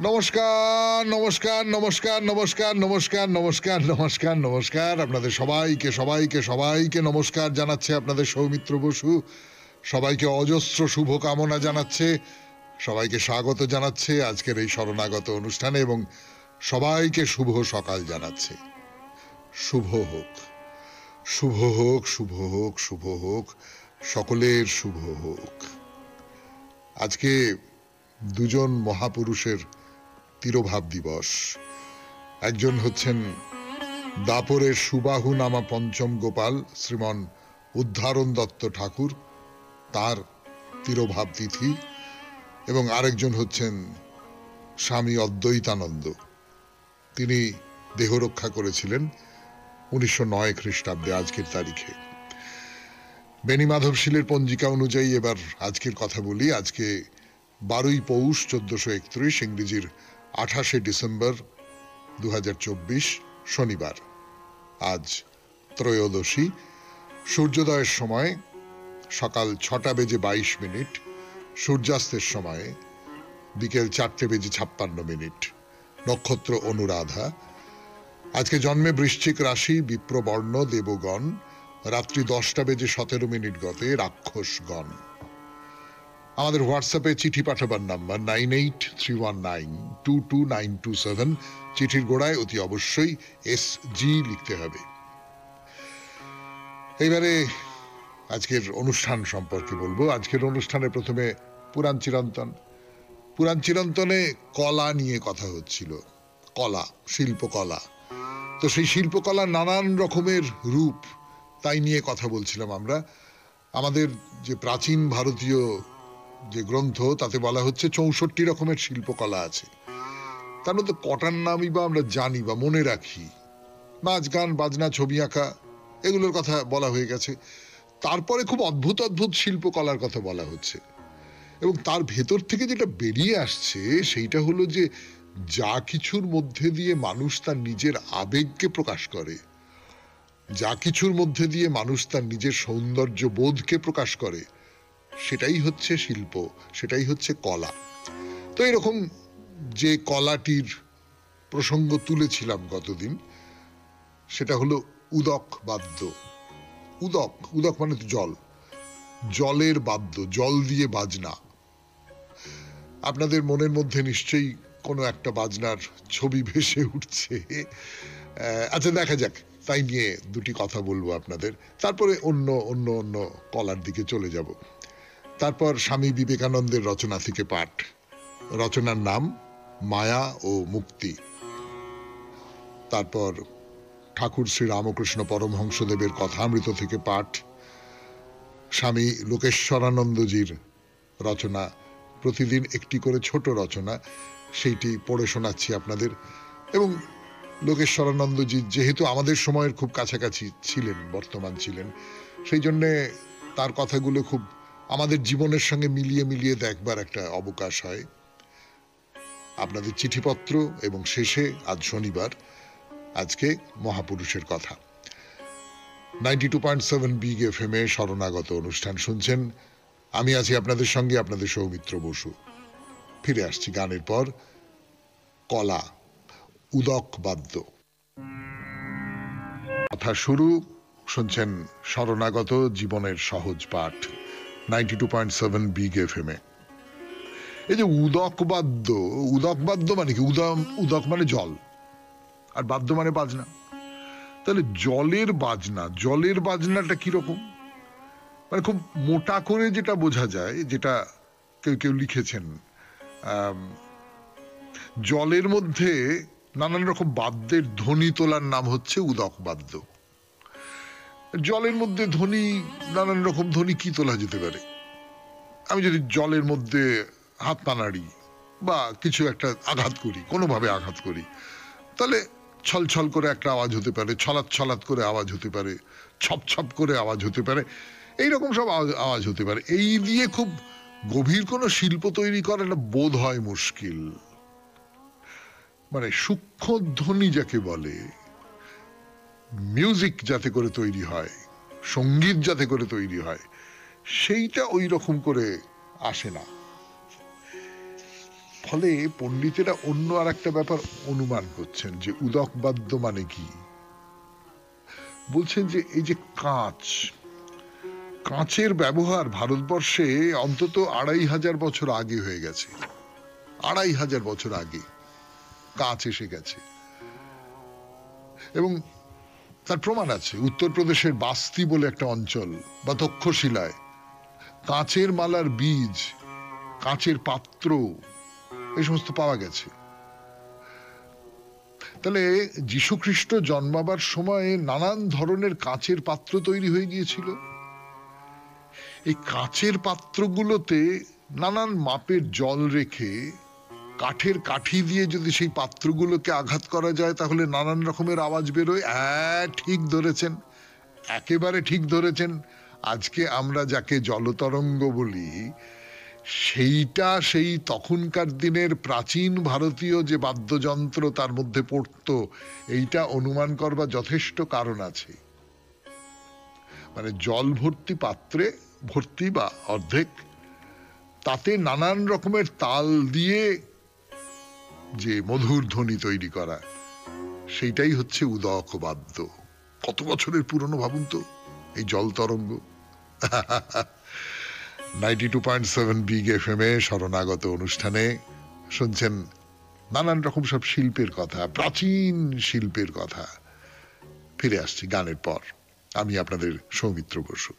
নমস্কার নমস্কার নমস্কার নমস্কার নমস্কার নমস্কার নমস্কার নমস্কার আপনাদের সবাইকে সবাইকে সবাইকে নমস্কার জানাচ্ছে আপনাদের সৌমিত্র বসু। সবাইকে অজস্র শুভকামনা জানাচ্ছে, সবাইকে স্বাগত জানাচ্ছে আজকের এই শরণাগত অনুষ্ঠানে এবং সবাইকে শুভ সকাল জানাচ্ছে। শুভ হোক, শুভ হোক, শুভ হোক, শুভ হোক, সকলের শুভ হোক। আজকে দুজন মহাপুরুষের তিরোভাব দিবস। একজন হচ্ছেন দাপরের সুবাহু নামা পঞ্চম গোপাল শ্রীমন উদ্ধারণ দত্ত ঠাকুর, তার তিরোভাব তিথি। এবং আরেকজন হচ্ছেন স্বামী অদ্বৈতানন্দ, তিনি দেহরক্ষা করেছিলেন 1909 খ্রিস্টাব্দে আজকের তারিখে। বেনি মাধবশীলের পঞ্জিকা অনুযায়ী এবার আজকের কথা বলি। আজকে 12ই পৌষ 1431, ইংরেজির 28শে ডিসেম্বর 2024, শনিবার। আজ ত্রয়োদশী। সূর্যোদয়ের সময় সকাল 6:22, সূর্যাস্তের সময় বিকেল 4:56। নক্ষত্র অনুরাধা। আজকে জন্মে বৃশ্চিক রাশি, বিপ্রবর্ণ, দেবগণ। রাত্রি 10:17 গতে রাক্ষসগণ। আমাদের হোয়াটসঅ্যাপে চিঠি পাঠাবার নাম্বার 9831922927। চিঠির গোড়ায় অতি অবশ্যই SG লিখতে হবে। এইবারে আজকের অনুষ্ঠান সম্পর্কে বলবো। আজকের অনুষ্ঠানে প্রথমে পুরাণ চিরন্তন। পুরাণ চিরন্তনে কলা নিয়ে কথা হচ্ছিল, কলা, শিল্পকলা। তো সেই শিল্পকলার নানান রকমের রূপ, তাই নিয়ে কথা বলছিলাম আমরা। আমাদের যে প্রাচীন ভারতীয় যে গ্রন্থ, তাতে বলা হচ্ছে 64 রকমের শিল্পকলা আছে। তার মধ্যে কটার নামই বা আমরা জানি বা মনে রাখি? নাচ, গান, বাজনা, ছবি আঁকা, এগুলোর কথা বলা হয়ে গেছে। তারপরে খুব অদ্ভুত অদ্ভুত শিল্পকলার কথা বলা হচ্ছে, এবং তার ভেতর থেকে যেটা বেরিয়ে আসছে সেইটা হলো যে যা কিছুর মধ্যে দিয়ে মানুষ তার নিজের আবেগকে প্রকাশ করে, যা কিছুর মধ্যে দিয়ে মানুষ তার নিজের সৌন্দর্য বোধকে প্রকাশ করে, সেটাই হচ্ছে শিল্প, সেটাই হচ্ছে কলা। তো এরকম যে কলাটির প্রসঙ্গ তুলেছিলাম গতদিন, সেটা হলো উদক বাদ্য। উদক, উদক মানে তো জল, জলের বাদ্য, জল দিয়ে বাজনা। আপনাদের মনের মধ্যে নিশ্চয়ই কোনো একটা বাজনার ছবি ভেসে উঠছে। আচ্ছা, দেখা যাক, তাই নিয়ে দুটি কথা বলবো আপনাদের, তারপরে অন্য অন্য অন্য কলার দিকে চলে যাব। তারপর স্বামী বিবেকানন্দের রচনা থেকে পাঠ। রচনার নাম মায়া ও মুক্তি। তারপর ঠাকুর শ্রী রামকৃষ্ণ পরমহংসদেবের কথামৃত থেকে পাঠ। স্বামী লোকেশ্বরানন্দজির রচনা, প্রতিদিন একটি করে ছোট রচনা, সেইটি পড়ে শোনাচ্ছি আপনাদের। এবং লোকেশ্বরানন্দজি যেহেতু আমাদের সময়ের খুব কাছাকাছি ছিলেন, বর্তমান ছিলেন, সেই জন্যে তার কথাগুলো খুব আমাদের জীবনের সঙ্গে মিলিয়ে মিলিয়ে দেখবার একটা অবকাশ হয়। আপনাদের চিঠিপত্র এবং শেষে আজ শনিবার, আজকে মহাপুরুষের কথা। 92.7 বিগ FM এ শরণাগত অনুষ্ঠান শুনছেন। আমি আছি আপনাদের সঙ্গে, আপনাদের সৌমিত্র বসু। ফিরে আসছি গানের পর। কলা, উদক বাদ্য। কথা শুরু। শুনছেন শরণাগত জীবনের সহজ পাঠ 92.7 বিগ FM এ। এই যে উদক বাদ্য, উদক বাদ্য মানে কি? উদক মানে জল, আর বাদ্য মানে বাজনা। তাহলে জলের বাজনা, জলের বাজনাটা কিরকম? মানে খুব মোটা করে যেটা বোঝা যায়, যেটা কেউ কেউ লিখেছেন, জলের মধ্যে নানান রকম বাদ্যের ধ্বনি তোলার নাম হচ্ছে উদক বাদ্য। জলের মধ্যে ধ্বনি, নানান রকম ধ্বনি কি তোলা যেতে পারে? আমি যদি জলের মধ্যে হাত পা নাড়ি বা কিছু একটা আঘাত করি, কোনোভাবে আঘাত করি, তাহলে ছল ছল করে একটা আওয়াজ হতে পারে, ছলাৎ ছলাৎ করে আওয়াজ হতে পারে, ছপ ছপ করে আওয়াজ হতে পারে, এইরকম সব আওয়াজ হতে পারে। এই দিয়ে খুব গভীর কোনো শিল্প তৈরি করাটা বোধ হয় মুশকিল। মানে সূক্ষ্ম ধ্বনি যাকে বলে, মিউজিক যাতে করে তৈরি হয়, সঙ্গীত যাতে করে তৈরি হয়, সেইটা ওই রকম করে আসে না। ফলে পণ্ডিতেরা অন্য আর একটা ব্যাপার অনুমান করছেন যে উদক বাদ্য মানে কি। বলছেন যে এই যে কাঁচের ব্যবহার ভারতবর্ষে অন্তত ২৫০০ বছর আগে হয়ে গেছে। ২৫০০ বছর আগে কাঁচ এসে গেছে এবং তার প্রমাণ আছে। উত্তরপ্রদেশের বাস্তি বলে একটা অঞ্চল বা তক্ষশিলায় কাঁচের মালার বীজ, কাঁচের পাত্র এই সমস্ত পাওয়া গেছে। তাহলে যীশুখ্রিস্ট জন্মাবার সময় নানান ধরনের কাঁচের পাত্র তৈরি হয়ে গিয়েছিল। এই কাঁচের পাত্রগুলোতে নানান মাপের জল রেখে কাঠের কাঠি দিয়ে যদি সেই পাত্রগুলোকে আঘাত করা যায় তাহলে নানান রকমের আওয়াজ বেরোয়। ঠিক ধরেছেন, একেবারে ঠিক ধরেছেন। আজকে আমরা যাকে জলতরঙ্গ বলি সেইটা সেই তখনকার দিনের প্রাচীন ভারতীয় যে বাদ্যযন্ত্র তার মধ্যে পড়তো, এইটা অনুমান করবার যথেষ্ট কারণ আছে। মানে জল ভর্তি পাত্রে ভর্তি বা অর্ধেক, তাতে নানান রকমের তাল দিয়ে যে মধুর ধ্বনি তৈরি করা, সেইটাই হচ্ছে উদক বাদ্য। কত বছরের পুরনো ভাবুন তো এই জল তরঙ্গ। 92.7 বিগ এফএম এ শরণাগত অনুষ্ঠানে শুনছেন নানান রকম সব শিল্পের কথা, প্রাচীন শিল্পের কথা। ফিরে আসছি গানের পর। আমি আপনাদের সৌমিত্র বসু।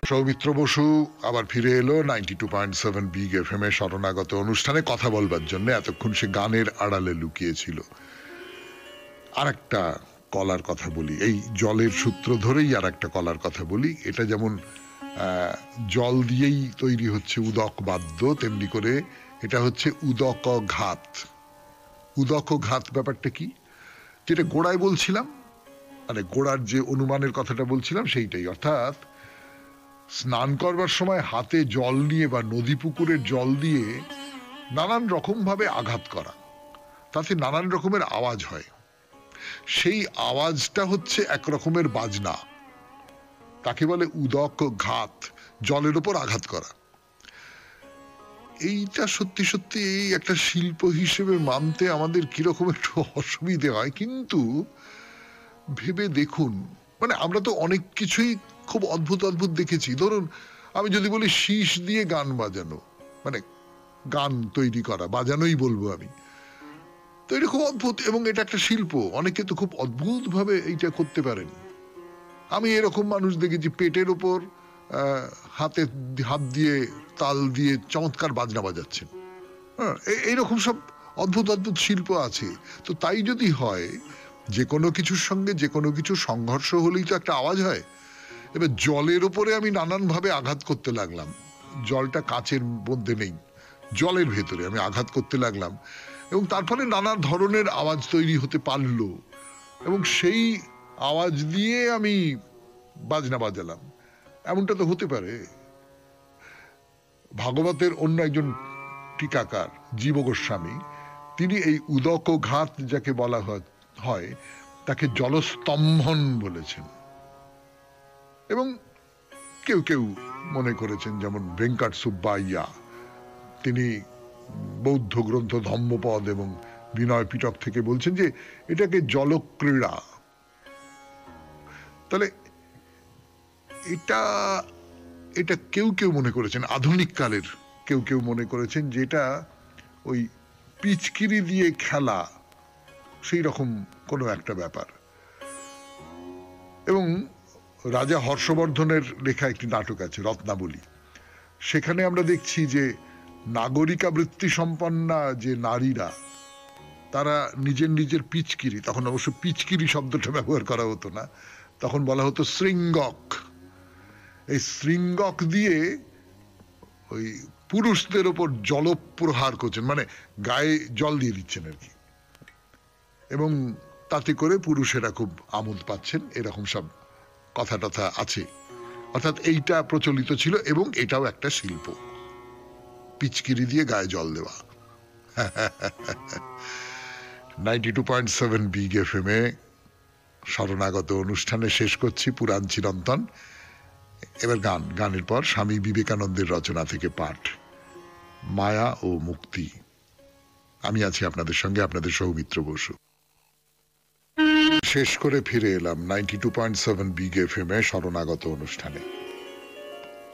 সৌমিত্র বসু আবার ফিরে এলো 92.7 বিগ এফএম এ শরণাগত অনুষ্ঠানে কথা বলবার জন্য। এতক্ষণ সে গানের আড়ালে লুকিয়েছিল। আর একটা কলার কথা বলি, এই জলের সূত্র ধরেই আর একটা কলার কথা বলি। এটা যেমন জল দিয়েই তৈরি হচ্ছে উদক বাদ্য, তেমনি করে এটা হচ্ছে উদক ঘাত। উদক ঘাত ব্যাপারটা কি, যেটা গোড়ায় বলছিলাম, মানে গোড়ার যে অনুমানের কথাটা বলছিলাম সেইটাই। অর্থাৎ স্নান করবার সময় হাতে জল নিয়ে বা নদী পুকুরের জল দিয়ে নানান রকম ভাবে আঘাত করা, তাতে নানান রকমের আওয়াজ হয়। সেই আওয়াজটা হচ্ছে এক রকমের বাজনা, তাকে বলে উদক ঘাত, জলের উপর আঘাত করা। এইটা সত্যি সত্যি একটা শিল্প হিসেবে মানতে আমাদের কিরকম একটু অসুবিধে হয়, কিন্তু ভেবে দেখুন, মানে আমরা তো অনেক কিছুই খুব অদ্ভুত অদ্ভুত দেখেছি। ধরুন আমি যদি বলি শীষ দিয়ে গান বাজানো, মানে গান তৈরি করা, বাজানোই বলবো আমি, তো এটা খুব অদ্ভুত এবং এটা একটা শিল্প। অনেকে তো খুব অদ্ভুত ভাবে এইটা করতে পারেন। আমি এরকম মানুষ দেখেছি পেটের ওপর হাত দিয়ে তাল দিয়ে চমৎকার বাজনা বাজাচ্ছেন। হ্যাঁ, এইরকম সব অদ্ভুত অদ্ভুত শিল্প আছে। তো তাই যদি হয়, যে কোনো কিছুর সঙ্গে যে কোনো কিছু সংঘর্ষ হলেই তো একটা আওয়াজ হয়। এবার জলের ওপরে আমি নানান ভাবে আঘাত করতে লাগলাম, জলটা কাচের মধ্যে নেই, জলের ভেতরে আমি আঘাত করতে লাগলাম এবং তার ফলে নানা ধরনের আওয়াজ তৈরি হতে পারলো এবং সেই আওয়াজ দিয়ে আমি বাজনা বাজালাম, এমনটা তো হতে পারে। ভাগবতের অন্য একজন টিকাকার জীব গোস্বামী, তিনি এই উদক ঘাত যাকে বলা হয় তাকে জলস্তম্ভন বলেছেন। এবং কেউ কেউ মনে করেছেন, যেমন ভেঙ্কট সুব্বাইয়া, তিনি বৌদ্ধ গ্রন্থ ধম্মপদ এবং বিনয় পিটক থেকে বলছেন যে এটাকে জলক্রীড়া। তাহলে এটা কেউ কেউ মনে করেছেন, আধুনিক কালের কেউ কেউ মনে করেছেন যে এটা ওই পিচকিরি দিয়ে খেলা, সেই রকম কোনো একটা ব্যাপার। এবং রাজা হর্ষবর্ধনের লেখা একটি নাটক আছে রত্নাবলী, সেখানে আমরা দেখছি যে নাগরিকা বৃত্তি সম্পন্না যে নারীরা, তারা নিজের নিজের পিচকিরি, তখন অবশ্য পিচকিরি শব্দটা ব্যবহার করা হতো না, তখন বলা হতো শৃঙ্গক, এই শৃঙ্গক দিয়ে ওই পুরুষদের ওপর জলপ্রহার করছেন, মানে গায়ে জল দিয়ে দিচ্ছেন আর কি, এবং তাতে করে পুরুষেরা খুব আমোদ পাচ্ছেন, এরকম সব কথা টথা আছে। অর্থাৎ এইটা প্রচলিত ছিল এবং এটাও একটা শিল্প, পিচকিরি দিয়ে গায়ে জল দেওয়া। 92.7 বিগ এফএম এ শরণাগত অনুষ্ঠানে শেষ করছি পুরাণ চিরন্তন। এবার গানের পর স্বামী বিবেকানন্দের রচনা থেকে পাঠ, মায়া ও মুক্তি। আমি আছি আপনাদের সঙ্গে, আপনাদের সৌমিত্র বসু। শেষ করে ফিরে এলাম 92.7 বিগ এফএম এ শরণাগত অনুষ্ঠানে।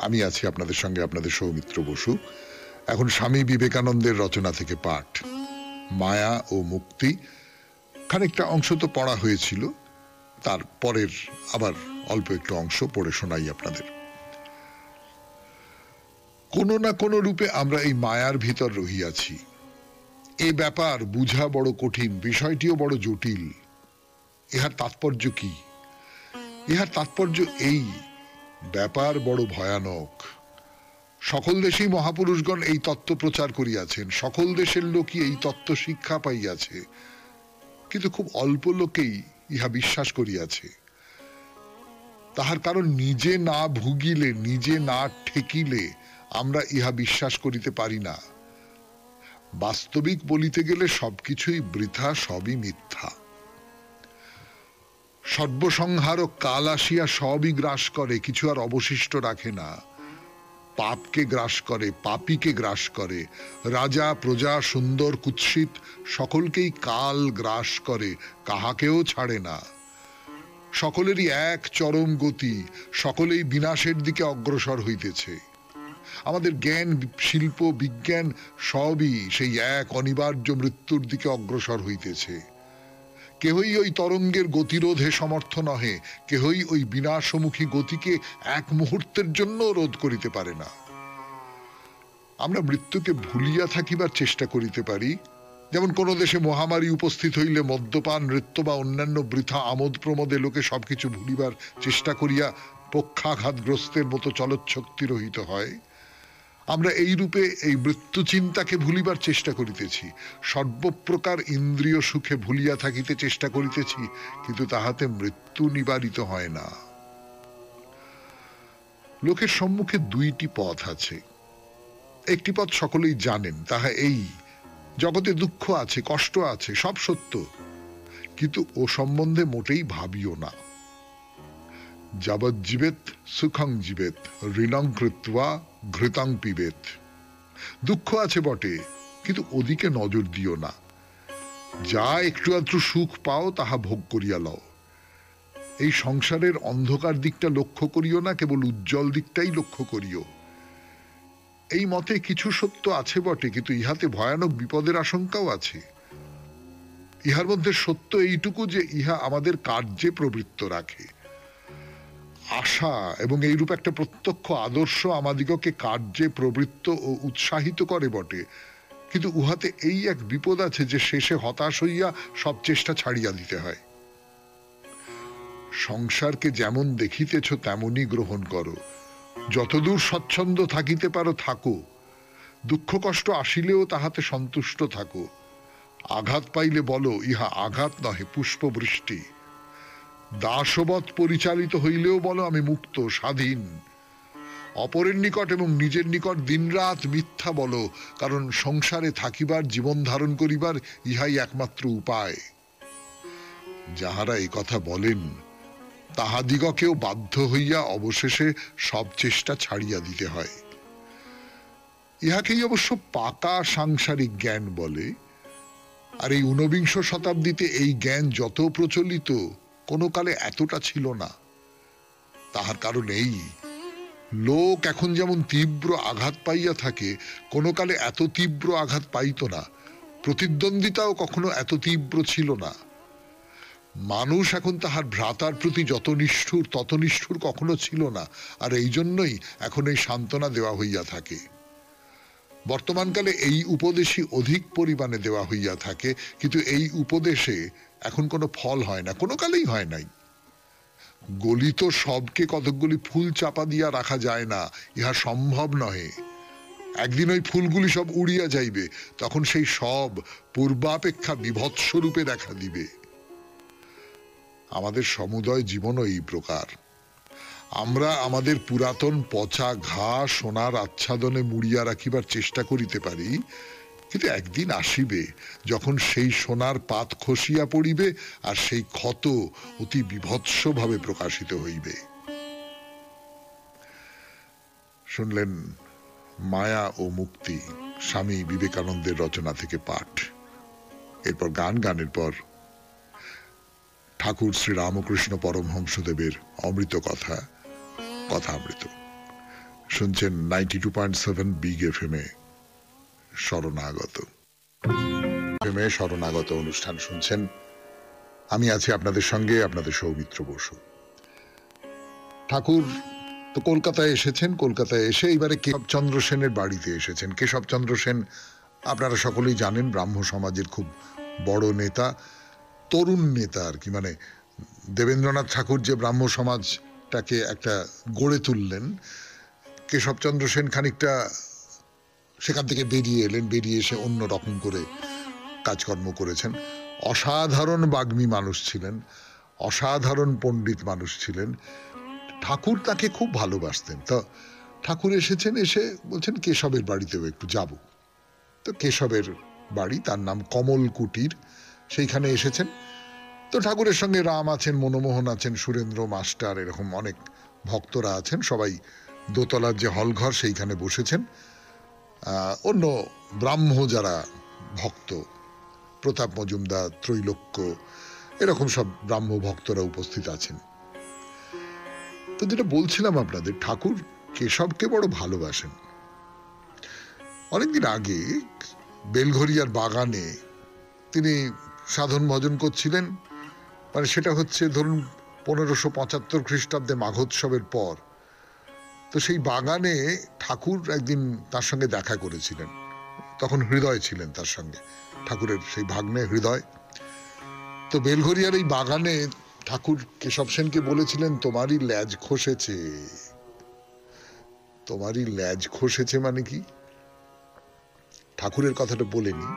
আমি আছি আপনাদের সঙ্গে, আপনাদের সৌমিত্র বসু। এখন স্বামী বিবেকানন্দের রচনা থেকে পাঠ, মায়া ও মুক্তি। খানিকটা অংশ তো পড়া হয়েছিল, তার পরের আবার অল্প একটু অংশ পড়ে শোনাই আপনাদের। কোনো না কোনো রূপে আমরা এই মায়ার ভিতর রহিয়াছি। এ ব্যাপার বুঝা বড় কঠিন, বিষয়টিও বড় জটিল। ইহার তাৎপর্য কি? ইহার তাৎপর্য এই, ব্যাপার বড় ভয়ানক। সকল দেশেই মহাপুরুষগণ এই তত্ত্ব প্রচার করিয়াছেন, সকল দেশের লোকই এই তত্ত্ব শিক্ষা পাইয়াছে, কিন্তু খুব অল্প লোকেই ইহা বিশ্বাস করিয়াছে। তাহার কারণ নিজে না ভুগিলে, নিজে না ঠেকিলে আমরা ইহা বিশ্বাস করিতে পারি না। বাস্তবিক বলিতে গেলে সবকিছুই বৃথা, সবই মিথ্যা। সর্বসংহার কাল আসিয়া সবই গ্রাস করে, কিছু আর অবশিষ্ট রাখে না। পাপকে গ্রাস করে, পাপীকে গ্রাস করে, রাজা প্রজা সুন্দর কুৎসিত সকলকেই কাল গ্রাস করে, কাহাকেও ছাড়ে না। সকলেরই এক চরম গতি, সকলেই বিনাশের দিকে অগ্রসর হইতেছে। আমাদের জ্ঞান, শিল্প, বিজ্ঞান সবই সেই এক অনিবার্য মৃত্যুর দিকে অগ্রসর হইতেছে। কেহই ওই তরঙ্গের গতিরোধে সমর্থ নহে, কেহই ওই বিনাশমুখী গতিকে এক মুহূর্তের জন্য রোধ করিতে পারে না। আমরা মৃত্যুকে ভুলিয়া থাকিবার চেষ্টা করিতে পারি, যেমন কোন দেশে মহামারী উপস্থিত হইলে মদ্যপান, নৃত্য বা অন্যান্য বৃথা আমোদ প্রমোদে লোকে সবকিছু ভুলিবার চেষ্টা করিয়া পক্ষাঘাতগ্রস্তের মতো চলচ্ছক্তি রহিত হয়। আমরা এই রূপে এই মৃত্যু চিন্তাকে ভুলিবার চেষ্টা করিতেছি, সর্বপ্রকার ইন্দ্রিয় সুখে ভুলিয়া থাকিতে চেষ্টা করিতেছি, কিন্তু তাহাতে মৃত্যু নিবারিত হয় না। লোকের সম্মুখে দুইটি পথ আছে। একটি পথ সকলেই জানেন, তাহা এই, জগতে দুঃখ আছে, কষ্ট আছে, সব সত্য, কিন্তু ও সম্বন্ধে মোটেই ভাবিও না। যাবৎ জীবেত সুখং জীবেত, ঋণং কৃত্বা ঘৃতাং পিবেত। দুঃখ আছে বটে, কিন্তু ওদিকে নজর দিও না। যা একটু আধটু সুখ পাও তাহা ভোগ করিয়া লও। এই সংসারের অন্ধকার দিকটা লক্ষ্য করিও না, কেবল উজ্জ্বল দিকটাই লক্ষ্য করিও। এই মতে কিছু সত্য আছে বটে, কিন্তু ইহাতে ভয়ানক বিপদের আশঙ্কাও আছে। ইহার মধ্যে সত্য এইটুকু যে ইহা আমাদের কার্যে প্রবৃত্ত রাখে। আশা এবং এইরূপ একটা প্রত্যক্ষ আদর্শ আমাদিগকে কার্যে প্রবৃত্ত ও উৎসাহিত করে বটে, কিন্তু উহাতে এই এক বিপদ আছে যে শেষে হতাশ হইয়া সব চেষ্টা ছাড়িয়া দিতে হয়। সংসারকে যেমন দেখিতেছ তেমনই গ্রহণ করো, যতদূর স্বচ্ছন্দ থাকিতে পারো থাকো, দুঃখ কষ্ট আসিলেও তাহাতে সন্তুষ্ট থাকো। আঘাত পাইলে বলো ইহা আঘাত নহে, পুষ্পবৃষ্টি। দাসবৎ পরিচালিত হইলেও বলো আমি মুক্ত, স্বাধীন। অপরের নিকট এবং নিজের নিকট দিনরাত মিথ্যা বলো, কারণ সংসারে থাকিবার, জীবন ধারণ করিবার ইহাই একমাত্র উপায়। যাহারা এই কথা বলেন তাহাদিগকেও বাধ্য হইয়া অবশেষে সব চেষ্টা ছাড়িয়া দিতে হয়। ইহাকেই অবশ্য পাকা সাংসারিক জ্ঞান বলে। আর এই ঊনবিংশ শতাব্দীতে এই জ্ঞান যত প্রচলিত, কোনো কালে এতটা ছিল না। তাহার কারণ এই, লোক এখন যেমন তীব্র আঘাত পাইয়া থাকে, কোনো কালে এত তীব্র আঘাত পাইত না। প্রতিদ্বন্দ্বিতাও কখনো এত তীব্র ছিল না। মানুষ এখন তাহার ভ্রাতার প্রতি যত নিষ্ঠুর, তত নিষ্ঠুর কখনো ছিল না। আর এই জন্যই এখন এই সান্ত্বনা দেওয়া হইয়া থাকে। বর্তমানকালে এই উপদেশই অধিক পরিমাণে দেওয়া হইয়া থাকে, কিন্তু এই উপদেশে এখন কোনো ফল হয় না, কোনো কালেই হয় নাই। গলিত সবকে কতকগুলি ফুল চাপা দিয়া রাখা যায় না, ইহা সম্ভব নহে। একদিন ওই ফুলগুলি সব উড়িয়া যাইবে, তখন সেই সব পূর্বাপেক্ষা বিভৎস রূপে দেখা দিবে। আমাদের সমুদয় জীবনও এই প্রকার। আমরা আমাদের পুরাতন পচা ঘা সোনার আচ্ছাদনে মুড়িয়া রাখিবার চেষ্টা করিতে পারি, কিন্তু একদিন আসিবে যখন সেই সোনার পাত খসিয়া পড়িবে আর সেই ক্ষত অতি বিভৎসভাবে প্রকাশিত হইবে। শুনলেন মায়া ও মুক্তি, স্বামী বিবেকানন্দের রচনা থেকে পাঠ। এরপর গানের পর ঠাকুর শ্রী রামকৃষ্ণ পরমহংসদেবের অমৃত কথা, কথামৃত। শুনছেন 92.7 বিগ এফএম এ শরণাগত। শরণাগত অনুষ্ঠান শুনছেন। আমি আছি আপনাদের সঙ্গে, আপনাদের সৌমিত্র বসু। ঠাকুর তো কলকাতায় এসেছেন। কলকাতায় এসে এবারে কেশবচন্দ্র সেনের বাড়িতে এসেছেন। কেশবচন্দ্র সেন আপনারা সকলেই জানেন, ব্রাহ্ম সমাজের খুব বড় নেতা, তরুণ নেতা আর কি। মানে দেবেন্দ্রনাথ ঠাকুর যে ব্রাহ্ম সমাজটাকে একটা গড়ে তুললেন, কেশবচন্দ্র সেন খানিকটা সেখান থেকে বেরিয়ে এলেন, বেরিয়ে এসে অন্য রকম করে কাজকর্ম করেছেন। অসাধারণ বাগ্মী মানুষ ছিলেন, অসাধারণ পণ্ডিত মানুষ ছিলেন। ঠাকুর তাকে খুব ভালোবাসতেন। তো ঠাকুর এসেছেন, এসে বলছেন কেশবের বাড়িতেও একটু যাব। তো কেশবের বাড়ি, তার নাম কমল কুটির, সেইখানে এসেছেন। তো ঠাকুরের সঙ্গে রাম আছেন, মনমোহন আছেন, সুরেন্দ্র মাস্টার, এরকম অনেক ভক্তরা আছেন। সবাই দোতলার যে হলঘর সেইখানে বসেছেন। অন্য ব্রাহ্ম যারা ভক্ত, প্রতাপ মজুমদার, ত্রৈলোক্য, এরকম সব ব্রাহ্ম ভক্তরা উপস্থিত আছেন। তো যেটা বলছিলাম আপনাদের, ঠাকুর কেশবকে বড় ভালোবাসেন। অনেকদিন আগে বেলঘরিয়ার বাগানে তিনি সাধন ভজন করছিলেন। মানে সেটা হচ্ছে ধরুন 1575 খ্রিস্টাব্দে মাঘোৎসবের পর। তো সেই বাগানে ঠাকুর একদিন তার সঙ্গে দেখা করেছিলেন। তখন হৃদয় ছিলেন তার সঙ্গে, ঠাকুরের সেই ভাগ্নে হৃদয়। তো বেলঘরিয়ার এই বাগানে ঠাকুর কেশব সেনকে বলেছিলেন, তোমারই ল্যাজ খসেছে। তোমারই ল্যাজ খসেছে মানে কি? ঠাকুরের কথাটা বলেনি,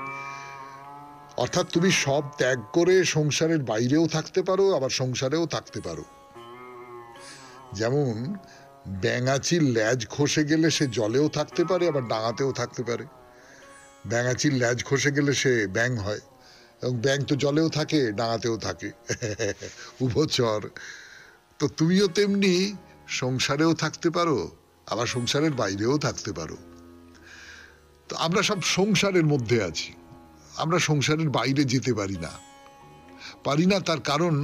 অর্থাৎ তুমি সব ত্যাগ করে সংসারের বাইরেও থাকতে পারো, আবার সংসারেও থাকতে পারো। যেমন ব্যাঙাচির ল্যাজ খসে গেলে সে জলেও থাকতে পারে, আবার ডাঙাতেও থাকতে পারে। ব্যাঙাচির ল্যাজ খসে গেলে সে ব্যাঙ হয়, এবং ব্যাঙ তো জলেও থাকে, ডাঙাতেও থাকে, উভচর। তো তুমিও তেমনি সংসারেও থাকতে পারো, আবার সংসারের বাইরেও থাকতে পারো। তো আমরা সব সংসারের মধ্যে আছি, আমরা সংসারের বাইরে যেতে পারি না। তার কারণ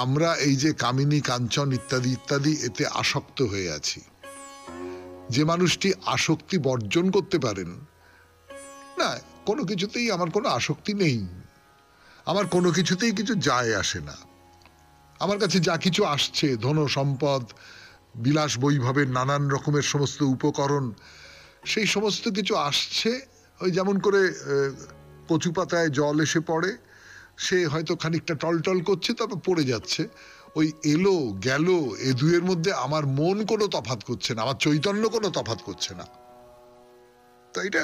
আমরা এই যে কামিনী, কাঞ্চন ইত্যাদি ইত্যাদি এতে আসক্ত হয়ে আছি। যে মানুষটি আসক্তি বর্জন করতে পারেন না, কোনো কিছুতেই আমার কোনো আসক্তি নেই, আমার কোনো কিছুতেই কিছু যায় আসে না, আমার কাছে যা কিছু আসছে, ধন সম্পদ, বিলাস বৈভবের নানান রকমের সমস্ত উপকরণ, সেই সমস্ত কিছু আসছে ওই যেমন করে কচু পাতায় জল এসে পড়ে, সে হয়তো খানিকটা টলটল করছে, তবে পড়ে যাচ্ছে। ওই এলো গেল, এ দুয়ের মধ্যে আমার মন কোনো তফাৎ করছে না, আমার চৈতন্য কোনো তফাৎ করছে না। তো এটা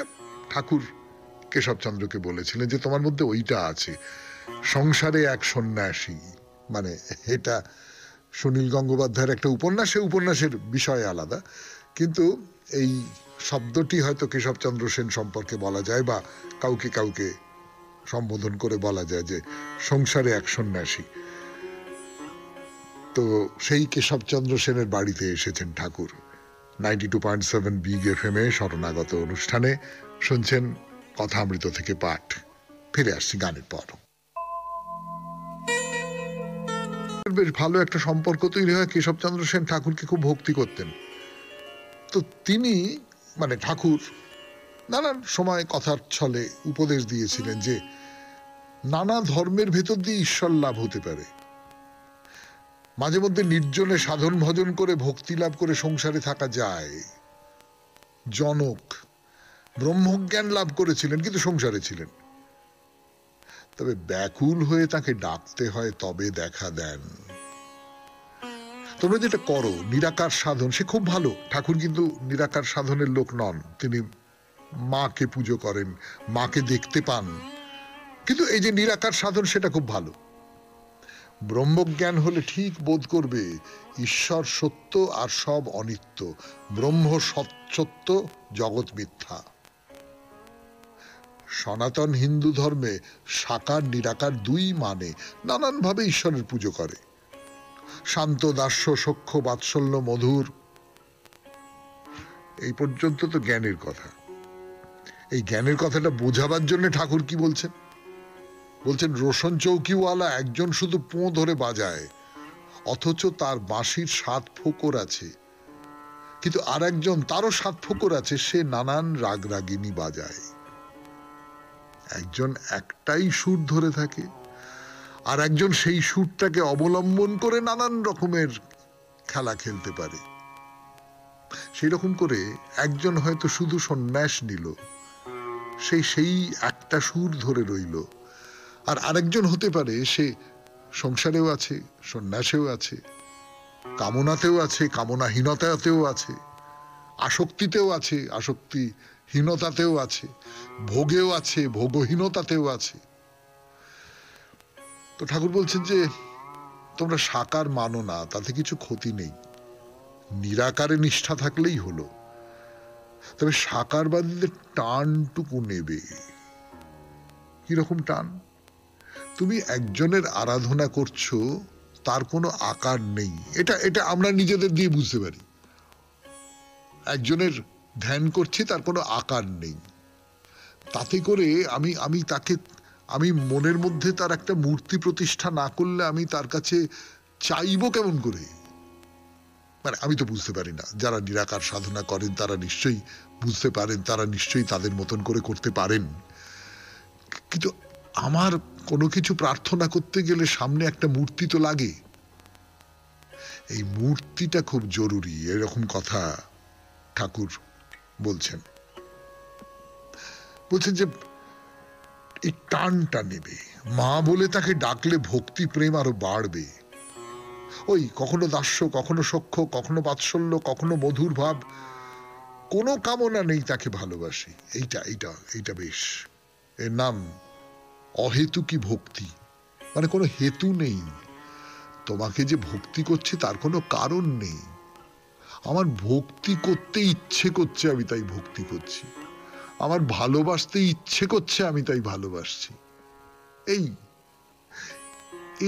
ঠাকুর কেশবচন্দ্রকে বলেছিলেন যে তোমার মধ্যে ওইটা আছে, সংসারে এক সন্ন্যাসী। মানে এটা সুনীল গঙ্গোপাধ্যায়ের একটা উপন্যাস, সেই উপন্যাসের বিষয় আলাদা, কিন্তু এই শব্দটি হয়তো কেশবচন্দ্র সেন সম্পর্কে বলা যায়, বা কাউকে কাউকে সম্বোধন করে বলা যায় যে সংসারে এক সন্ন্যাসী। তো সেই কেশবচন্দ্র সেনের বাড়িতে এসেছেন ঠাকুর। 92.7 বিগ এফএম এ শরণাগত অনুষ্ঠানে শুনছেন কথামৃত থেকে পাঠ। ফিরে আসছি গানের পর। বেশ ভালো একটা সম্পর্ক তৈরি হয়। কেশবচন্দ্র সেন ঠাকুরকে খুব ভক্তি করতেন। তো তিনি মানে ঠাকুর নানান সময় কথার ছলে উপদেশ দিয়েছিলেন যে নানা ধর্মের ভেতর দিয়ে ঈশ্বর লাভ হতে পারে। মাঝে মধ্যে নির্জনে সাধন ভজন করে ভক্তি লাভ করে সংসারে থাকা যায়। জনক ব্রহ্মজ্ঞান লাভ করেছিলেন, কিন্তু সংসারে ছিলেন। তবে ব্যাকুল হয়ে তাকে ডাকতে হয়, তবে দেখা দেন। তোমরা যেটা করো নিরাকার সাধন, সে খুব ভালো। ঠাকুর কিন্তু নিরাকার সাধনের লোক নন, তিনি মাকে পুজো করেন, মাকে দেখতে পান, কিন্তু এই যে নিরাকার সাধন সেটা খুব ভালো। ব্রহ্মজ্ঞান হলে ঠিক বোধ করবে ঈশ্বর সত্য আর সব অনিত্য, ব্রহ্ম সত্য, জগৎ মিথ্যা। সনাতন হিন্দু ধর্মে সাকার নিরাকার দুই মানে, নানান ভাবে ঈশ্বরের পুজো করে। শান্ত দাস্য সখ্য বাৎসল্য মধুর, এই পর্যন্ত তো জ্ঞানের কথা। এই জ্ঞানের কথাটা বোঝাবার জন্য ঠাকুর কি বলছেন? বলছেন রোশন চৌকিওয়ালা একজন শুধু পোঁ ধরে বাজায়, অথচ তার বাঁশির 7 ফোকর আছে, কিন্তু আর একজন, তারও 7 ফোকর আছে, সে নানান রাগ রাগিনী বাজায়। একজন একটাই সুর ধরে থাকে, আর একজন সেই সুরটাকে অবলম্বন করে নানান রকমের খেলা খেলতে পারে। সেই রকম করে একজন হয়তো শুধু সন্ন্যাস নিল, সেই একটা সুর ধরে রইল, আর আরেকজন হতে পারে সে সংসারেও আছে, সন্ন্যাসেও আছে, কামনাতেও আছে, কামনাহীনতাতেও আছে, আসক্তিতেও আছে, আসক্তিহীনতাতেও আছে, ভোগেও আছে, ভোগহীনতাতেও আছে। তো ঠাকুর বলছেন যে তোমরা সাকার মানো না, তাতে কিছু ক্ষতি নেই, নিরাকারে নিষ্ঠা থাকলেই হলো। তবে সাকারবাদীদের টানটুকু নেবে। কিরকম টান? তুমি একজনের আরাধনা করছো, তার কোনো আকার নেই, এটা আমরা নিজেদের দিয়ে বুঝতে পারি। একজনের ধ্যান করছি, তার কোনো আকার নেই, তাতে করে আমি মনের মধ্যে তার একটা মূর্তি প্রতিষ্ঠা না করলে আমি তার কাছে চাইবো কেমন করে? মানে আমি তো বুঝতে পারি না। যারা নিরাকার সাধনা করেন তারা নিশ্চয়ই বুঝতে পারেন, তারা নিশ্চয়ই তাদের মতন করে করতে পারেন। কিন্তু আমার কোনো কিছু প্রার্থনা করতে গেলে সামনে একটা মূর্তি তো লাগে। এই মূর্তিটা খুব জরুরি, এরকম কথা ঠাকুর বলছেন। বলছেন যে এই টানটা নেবে, মা বলে তাকে ডাকলে ভক্তি প্রেম আরো বাড়বে। ওই কখনো দাস্য, কখনো সখ্য, কখনো বাৎসল্য, কখনো মধুর ভাব, কোনো কামনা নেই, তাকে ভালোবাসি। এইটা বেশ, এর নাম অহেতুকী ভক্তি। মানে কোনো হেতু নেই, তোমাকে যে ভক্তি করছে তার কোনো কারণ নেই। আমার ভক্তি করতে ইচ্ছে করছে, আমি তাই ভক্তি করছি। আমার ভালোবাসতে ইচ্ছে করছে, আমি তাই ভালোবাসছি।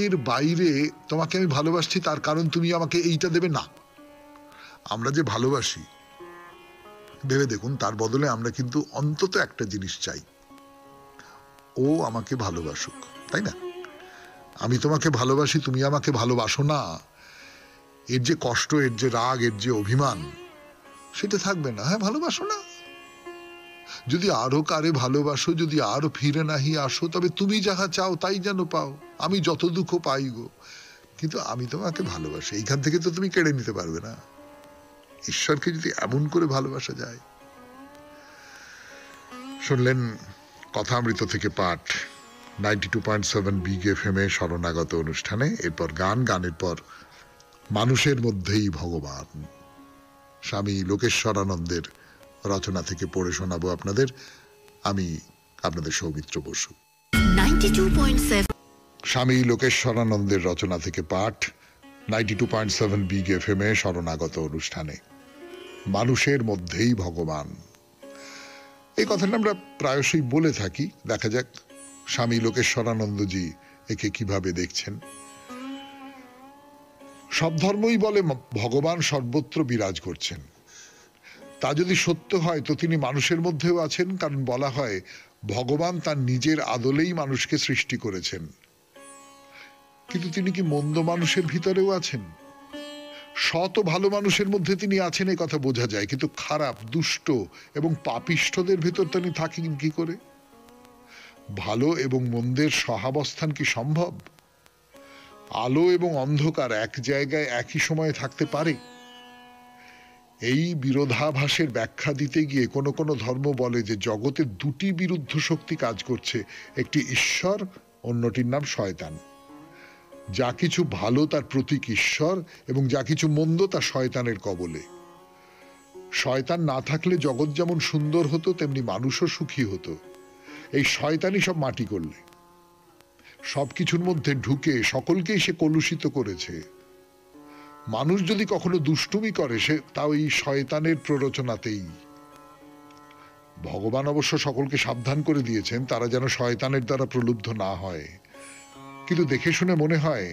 এর বাইরে তোমাকে আমি ভালোবাসছি তার কারণ তুমি আমাকে এইটা দেবে না। আমরা যে ভালোবাসি, ভেবে দেখুন, তার বদলে আমরা কিন্তু অন্তত একটা জিনিস চাই, ও আমাকে ভালোবাসুক, তাই না? আমি তোমাকে ভালোবাসি, তুমি আমাকে ভালোবাসো না, এর যে কষ্ট, এর যে রাগ, এর যে অভিমান, সেটা থাকবে না। হ্যাঁ, ভালোবাসো না? যদি আরো কারে ভালোবাসো, যদি আরো ফিরে নাহি আসো, তবে তুমি যাহা চাও তাই যেন পাও, আমি যত দুঃখ পাই গো, কিন্তু আমি তোমাকে ভালোবাসি। এইখান থেকে তো তুমি কেড়ে নিতে পারবে না। ঈশ্বরকে যদি এমন করে ভালোবাসা যায়। শুনলেন কথামৃত থেকে পাঠ 92.7 বিগ এফএম এ শরণাগত অনুষ্ঠানে। এরপর গানের পর মানুষের মধ্যেই ভগবান, স্বামী লোকেশ্বরানন্দের রচনা থেকে পড়ে শোনাবো আপনাদের। আমি আপনাদের সৌমিত্র বসু। 92.7 স্বামী লোকেশ্বরানন্দের রচনা থেকে পাঠ 92.7 বিগ এফএম এ শরণাগত অনুষ্ঠানে, মানুষের মধ্যেই ভগবান। এই কথাটা আমরা প্রায়শই বলে থাকি। দেখা যাক স্বামী লোকেশ্বরানন্দজি একে কিভাবে দেখছেন। সব ধর্মই বলে ভগবান সর্বত্র বিরাজ করছেন। তা যদি সত্য হয় তো তিনি মানুষের মধ্যেও আছেন, কারণ বলা হয় ভগবান তার নিজের আদলেই মানুষকে সৃষ্টি করেছেন। কিন্তু তিনি কি মন্দ মানুষের ভিতরেও আছেন? সৎ ও ভালো মানুষের মধ্যে তিনি আছেন, এই কথা বোঝা যায়, কিন্তু খারাপ, দুষ্ট এবং পাপিষ্ঠদের ভিতর তিনি থাকেন কি করে? ভালো এবং মন্দের সহাবস্থান কি সম্ভব? আলো এবং অন্ধকার এক জায়গায় একই সময়ে থাকতে পারে? এই বিরোধাভাসের ব্যাখ্যা দিতে গিয়ে কোনো কোনো ধর্ম বলে যে জগতে দুটি বিরুদ্ধ শক্তি কাজ করছে, একটি ঈশ্বর, অন্যটির নাম শয়তান। যা কিছু ভালো তার প্রতীক ঈশ্বর, এবং যা কিছু মন্দ তা শয়তানের কবলে। শয়তান না থাকলে জগৎ যেমন সুন্দর হতো, তেমনি মানুষও সুখী হতো। এই শয়তানই সব মাটি করলে, সবকিছুর মধ্যে ঢুকে সকলকেই সে কলুষিত করেছে। মানুষ যদি কখনো দুষ্টুমি করে, সে তাও এই শয়তানের প্ররোচনাতেই। ভগবান অবশ্য সকলকে সাবধান করে দিয়েছেন তারা যেন শয়তানের দ্বারা প্রলুব্ধ না হয়। কিন্তু দেখে শুনে মনে হয়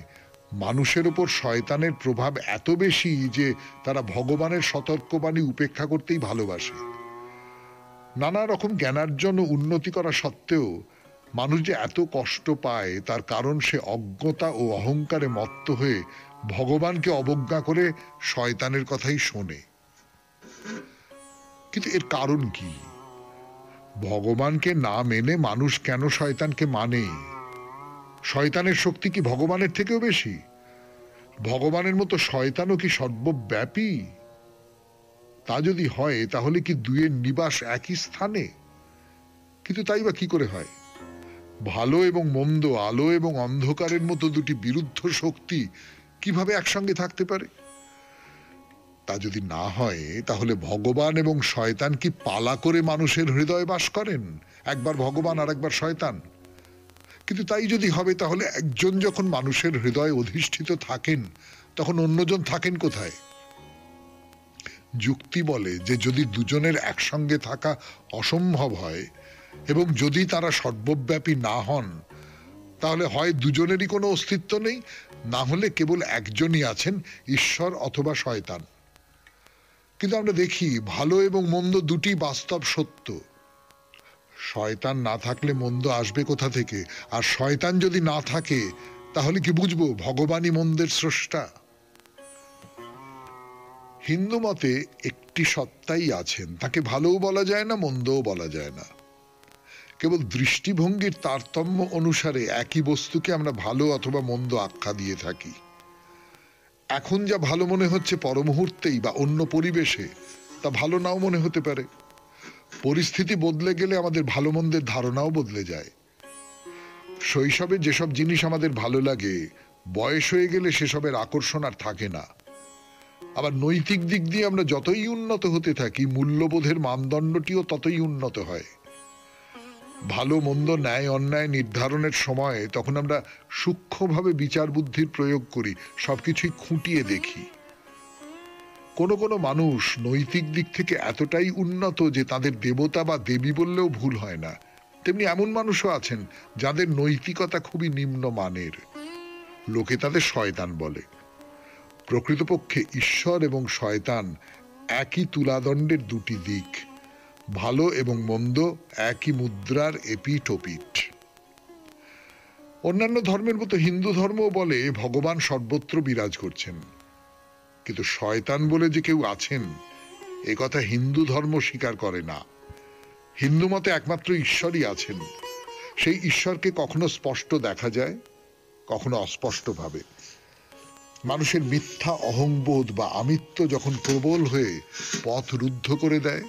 মানুষের উপর শয়তানের প্রভাব এত বেশি যে তারা ভগবানের সতর্কবাণী উপেক্ষা করতেই ভালোবাসে। নানা রকম জ্ঞানার্জন ও উন্নতি করা সত্ত্বেও মানুষ যে এত কষ্ট পায় তার কারণ সে অজ্ঞতা ও অহংকারে মত্ত হয়ে ভগবানকে অবজ্ঞা করে শয়তানের কথাই শোনে। কিন্তু এর কারণ কি? ভগবানকে না মেনে মানুষ কেন শয়তানকে মানে? শয়তানের শক্তি কি ভগবানের থেকেও বেশি? ভগবানের মতো শয়তানও কি সর্বব্যাপী? তা যদি হয় তাহলে কি দুয়ের নিবাস একই স্থানে? কিন্তু তাই বা কি করে হয়? ভালো এবং মন্দ, আলো এবং অন্ধকারের মতো দুটি বিরুদ্ধ শক্তি কিভাবে একসঙ্গে থাকতে পারে? তা যদি না হয় তাহলে ভগবান এবং শয়তান কি পালা করে মানুষের হৃদয়ে বাস করেন? একবার ভগবান আর একবার শয়তান। কিন্তু তাই যদি হবে তাহলে একজন যখন মানুষের হৃদয়ে অধিষ্ঠিত থাকেন তখন অন্যজন থাকেন কোথায়? যুক্তি বলে যে যদি দুজনের একসঙ্গে থাকা অসম্ভব হয় এবং যদি তারা সর্বব্যাপী না হন তাহলে হয় দুজনেরই কোনো অস্তিত্ব নেই, না হলে কেবল একজনই আছেন, ঈশ্বর অথবা শয়তান। কিন্তু আমরা দেখি ভালো এবং মন্দ দুটি বাস্তব সত্য। শয়তান না থাকলে মন্দ আসবে কোথা থেকে? আর শয়তান যদি না থাকে তাহলে কি বুঝবো ভগবানই মন্দের স্রষ্টা? হিন্দু মতে একটি সত্তাই আছেন, তাকে ভালোও বলা যায় না, মন্দও বলা যায় না। কেবল দৃষ্টিভঙ্গির তারতম্য অনুসারে একই বস্তুকে আমরা ভালো অথবা মন্দ আখ্যা দিয়ে থাকি। এখন যা ভালো মনে হচ্ছে পর মুহূর্তেই বা অন্য পরিবেশে তা ভালো নাও মনে হতে পারে। পরিস্থিতি বদলে গেলে আমাদের ভালো মন্দের ধারণাও বদলে যায়। শৈশবে যেসব জিনিস আমাদের ভালো লাগে বয়স হয়ে গেলে সেসবের আকর্ষণ আর থাকে না। আবার নৈতিক দিক দিয়ে আমরা যতই উন্নত হতে থাকি মূল্যবোধের মানদণ্ডটিও ততই উন্নত হয়। ভালো মন্দ ন্যায় অন্যায় নির্ধারণের সময় তখন আমরা সূক্ষ্মভাবে বিচার বুদ্ধির প্রয়োগ করি, সবকিছুই খুঁটিয়ে দেখি। কোনো কোনো মানুষ নৈতিক দিক থেকে এতটাই উন্নত যে তাদের দেবতা বা দেবী বললেও ভুল হয় না। তেমনি এমন মানুষও আছেন যাদের নৈতিকতা খুবই নিম্ন মানের, লোকে তাদের শয়তান বলে। প্রকৃতপক্ষে ঈশ্বর এবং শয়তান একই তুলাদণ্ডের দুটি দিক, ভালো এবং মন্দ একই মুদ্রার এপিঠ ওপিঠ। অন্যান্য ধর্মের মতো হিন্দু ধর্মও বলে ভগবান সর্বত্র বিরাজ করছেন, কিন্তু শয়তান বলে যে কেউ আছেন এ কথা হিন্দু ধর্ম স্বীকার করে না। হিন্দু মতে একমাত্র ঈশ্বরই আছেন। সেই ঈশ্বরকে কখনো স্পষ্ট দেখা যায়, কখনো অস্পষ্টভাবে। মানুষের মিথ্যা অহংবোধ বা আমিত্ব যখন প্রবল হয়ে পথ রুদ্ধ করে দেয়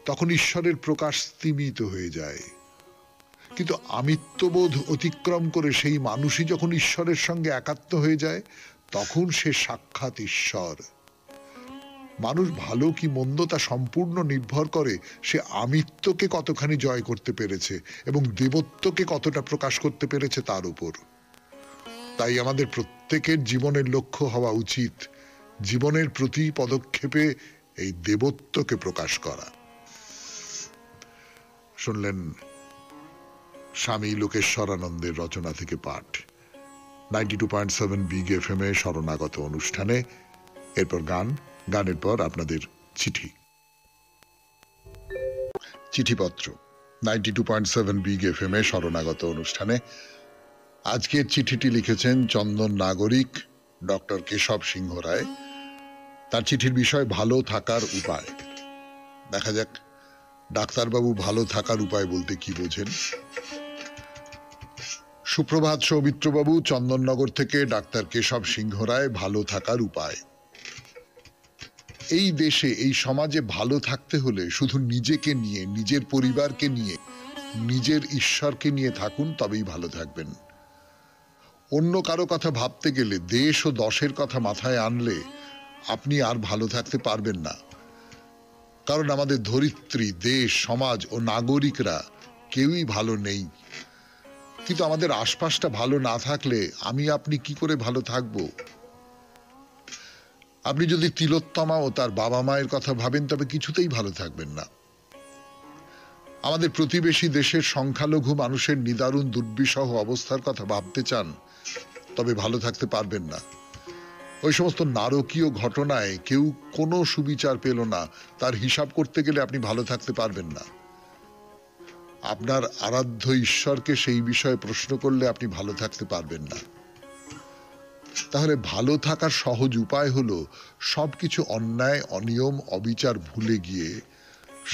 তখন ঈশ্বরের প্রকাশ স্তিমিত হয়ে যায়। কিন্তু আমিত্ববোধ অতিক্রম করে সেই মানুষই যখন ঈশ্বরের সঙ্গে একাত্ম হয়ে যায় তখন সে সাক্ষাৎ ঈশ্বর। মানুষ ভালো কি মন্দ তা সম্পূর্ণ নির্ভর করে সে আমিত্বকে কতখানি জয় করতে পেরেছে এবং দেবত্বকে কতটা প্রকাশ করতে পেরেছে তার উপর। তাই আমাদের প্রত্যেকের জীবনের লক্ষ্য হওয়া উচিত জীবনের প্রতি পদক্ষেপে এই দেবত্বকে প্রকাশ করা। শুনলেন স্বামী লোকেশ্বরানন্দের রচনা থেকে পাঠ 92.7 বিগ এফএম এ শরণাগত অনুষ্ঠানে। এরপর গান, গানের পর আপনাদের চিঠিপত্র 92.7 বিগ এফএম এ শরণাগত অনুষ্ঠানে। আজকের চিঠিটি লিখেছেন চন্দন নাগরিক ডক্টর কেশব সিংহ রায়। তার চিঠির বিষয় ভালো থাকার উপায়। দেখা যাক ডাক্তারবাবু ভালো থাকার উপায় বলতে কি বোঝেন। সুপ্রভাত সৌমিত্রবাবু, চন্দননগর থেকে ডাক্তার কেশব সিংহ রায়। ভালো থাকার উপায়। এই দেশে এই সমাজে ভালো থাকতে হলে শুধু নিজেকে নিয়ে, নিজের পরিবারকে নিয়ে, নিজের ঈশ্বরকে নিয়ে থাকুন, তবেই ভালো থাকবেন। অন্য কারো কথা ভাবতে গেলে দেশ ও দশের কথা মাথায় আনলে আপনি আর ভালো থাকতে পারবেন না। কারণ আমাদের ধরিত্রী, দেশ, সমাজ ও নাগরিকরা কেউই ভালো নেই। কিন্তু আমাদের আশপাশটা ভালো না থাকলে আমি আপনি কি করে ভালো থাকবো? আপনি যদি তিলোত্তমা ও তার বাবা মায়ের কথা ভাবেন তবে কিছুতেই ভালো থাকবেন না। আমাদের প্রতিবেশী দেশের সংখ্যালঘু মানুষের নিদারুণ দুর্বিষহ অবস্থার কথা ভাবতে চান তবে ভালো থাকতে পারবেন না। ওই সমস্ত নারকীয় ঘটনায় কেউ কোনো সুবিচার পেল না, তার হিসাব করতে গেলে আপনি ভালো থাকতে পারবেন না। আপনার আরাধ্য ঈশ্বরকে সেই বিষয়ে প্রশ্ন করলে আপনি ভালো থাকতে পারবেন না। তাহলে ভালো থাকার সহজ উপায় হলো সবকিছু অন্যায়, অনিয়ম, অবিচার ভুলে গিয়ে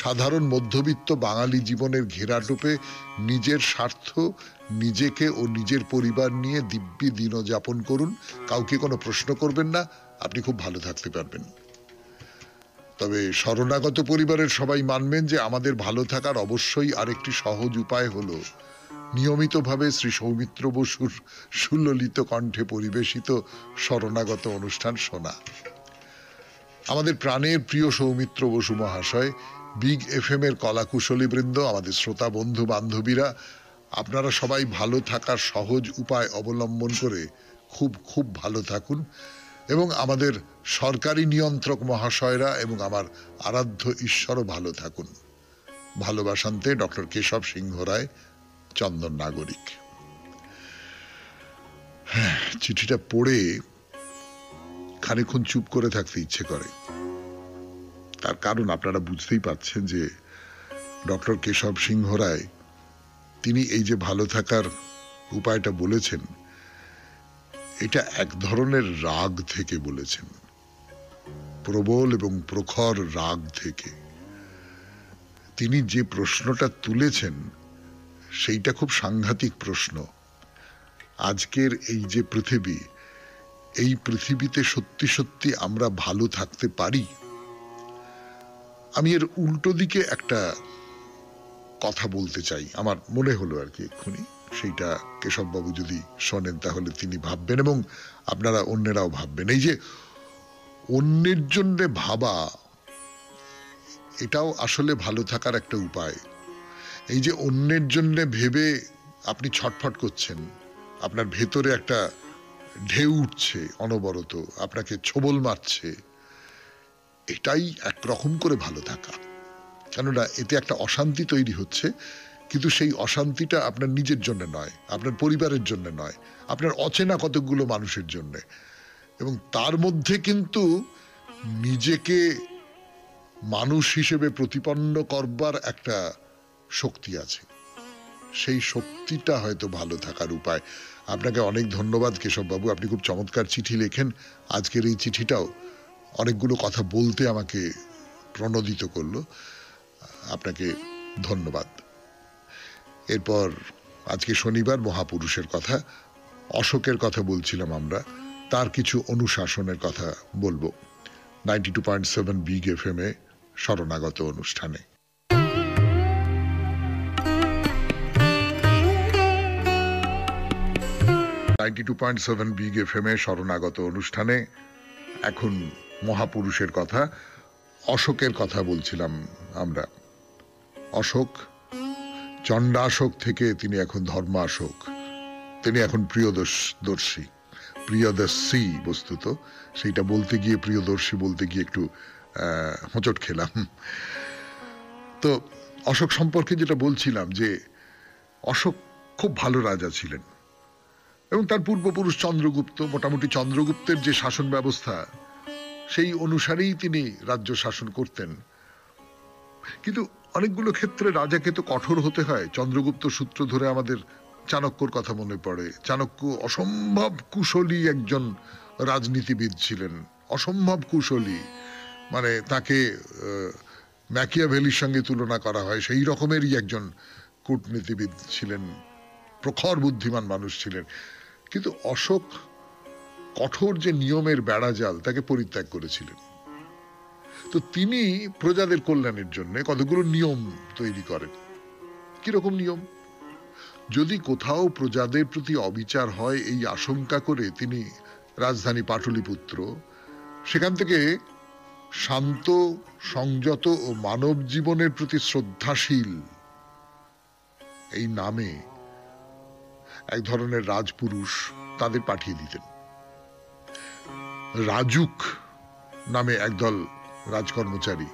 সাধারণ মধ্যবিত্ত বাঙালি জীবনের ঘেরাটোপে নিজের স্বার্থ, নিজেকে ও নিজের পরিবার নিয়ে দিব্যি দিন যাপন করুন। কাউকে কোনো প্রশ্ন করবেন না, আপনি খুব ভালো থাকতে পারবেন। তবে শরণাগত পরিবারের সবাই মানবেন যে আমাদের ভালো থাকার অবশ্যই আরেকটি সহজ উপায় হলো নিয়মিতভাবে শ্রী সৌমিত্র বসুর সুললিত কণ্ঠে পরিবেশিত শরণাগত অনুষ্ঠান শোনা। আমাদের প্রাণের প্রিয় সৌমিত্র বসু মহাশয়, বিগ এফএম এর কলাকুশলী বৃন্দ, আমাদের শ্রোতা বন্ধু বান্ধবীরা, আপনারা সবাই ভালো থাকার সহজ উপায় অবলম্বন করে খুব খুব ভালো থাকুন এবং আমাদের সরকারি নিয়ন্ত্রক মহাশয়রা এবং আমার আরাধ্য ঈশ্বরও ভালো থাকুন। ভালোবাসান্তে ডক্টর কেশব সিংহ রায়, চন্দন নাগরিক। চিঠিটা পড়ে খানিকক্ষণ চুপ করে থাকতে ইচ্ছে করে। তার কারণ আপনারা বুঝতেই পারছেন যে ডক্টর কেশব সিংহ রায় তিনি এই যে ভালো থাকার উপায়টা বলেছেন, এটা এক ধরনের রাগ থেকে বলেছেন, প্রবল এবং প্রখর রাগ থেকে। তিনি যে প্রশ্নটা তুলেছেন সেইটা খুব সাংঘাতিক প্রশ্ন। আজকের এই যে পৃথিবী, এই পৃথিবীতে সত্যি সত্যি আমরা ভালো থাকতে পারি? আমি এর উল্টো দিকে একটা কথা বলতে চাই, আমার মনে হলো আর কি এক্ষুনি। সেইটা কেশববাবু যদি শোনেন তাহলে তিনি ভাববেন এবং আপনারা অন্যেরাও ভাববেন। এই যে অন্যের জন্য ভাবা, এটাও আসলে ভালো থাকার একটা উপায়। এই যে অন্যের জন্য ভেবে আপনি ছটফট করছেন, আপনার ভেতরে একটা ঢেউ উঠছে অনবরত, আপনাকে ছোবল মারছে, এটাই একরকম করে ভালো থাকা। কেননা এতে একটা অশান্তি তৈরি হচ্ছে, কিন্তু সেই অশান্তিটা আপনার নিজের জন্য নয়, আপনার পরিবারের জন্য নয়, আপনার অচেনা কতগুলো মানুষের জন্য। এবং তার মধ্যে কিন্তু নিজেকে মানুষ হিসেবে প্রতিপন্ন করবার একটা শক্তি আছে। সেই শক্তিটা হয়তো ভালো থাকার উপায়। আপনাকে অনেক ধন্যবাদ কেশববাবু, আপনি খুব চমৎকার চিঠি লেখেন। আজকের এই চিঠিটাও অনেকগুলো কথা বলতে আমাকে প্রণোদিত করলো, আপনাকে ধন্যবাদ। এরপর আজকে শনিবার, মহাপুরুষের কথা, অশোকের কথা বলছিলাম আমরা, তার কিছু অনুশাসনের কথা বলবো 92.7 বিগ এফএম এ শরণাগত অনুষ্ঠানে। 92.7 বিগ এফএম এ শরণাগত অনুষ্ঠানে এখন মহাপুরুষের কথা, অশোকের কথা বলছিলাম আমরা। অশোক চণ্ডাশোক থেকে তিনি এখন ধর্মাশোক, তিনি এখন প্রিয়দর্শী, প্রিয়দর্শী বস্তুত। সেইটা বলতে গিয়ে প্রিয়দর্শী বলতে গিয়ে একটু হোঁচট খেলাম। তো অশোক সম্পর্কে যেটা বলছিলাম, যে অশোক খুব ভালো রাজা ছিলেন এবং তার পূর্বপুরুষ চন্দ্রগুপ্ত, মোটামুটি চন্দ্রগুপ্তের যে শাসন ব্যবস্থা সেই অনুসারেই তিনি রাজ্য শাসন করতেন। কিন্তু অনেকগুলো ক্ষেত্রে রাজাকে তো কঠোর হতে হয়। চন্দ্রগুপ্ত সূত্র ধরে আমাদের চাণক্যর কথা মনে পড়ে। চাণক্য অসম্ভব কুশলী একজন রাজনীতিবিদ ছিলেন, অসম্ভব কুশলী, মানে তাকে ম্যাকিয়াভেলির সঙ্গে তুলনা করা হয়, সেই রকমেরই একজন কূটনীতিবিদ ছিলেন, প্রখর বুদ্ধিমান মানুষ ছিলেন। কিন্তু অশোক কঠোর যে নিয়মের বেড়াজাল, তাকে পরিত্যাগ করেছিলেন। তো তিনি প্রজাদের কল্যাণের জন্য কতগুলো নিয়ম তৈরি করেন। কিরকম নিয়ম? যদি কোথাও প্রজাদের প্রতি অবিচার হয় এই আশঙ্কা করে তিনি রাজধানী পাটলিপুত্র, সেখান থেকে শান্ত, সংযত ও মানব জীবনের প্রতি শ্রদ্ধাশীল এই নামে এক ধরনের রাজপুরুষ তাদের পাঠিয়ে দিতেন। রাজুক নামে একদল রাজকর্মচারী,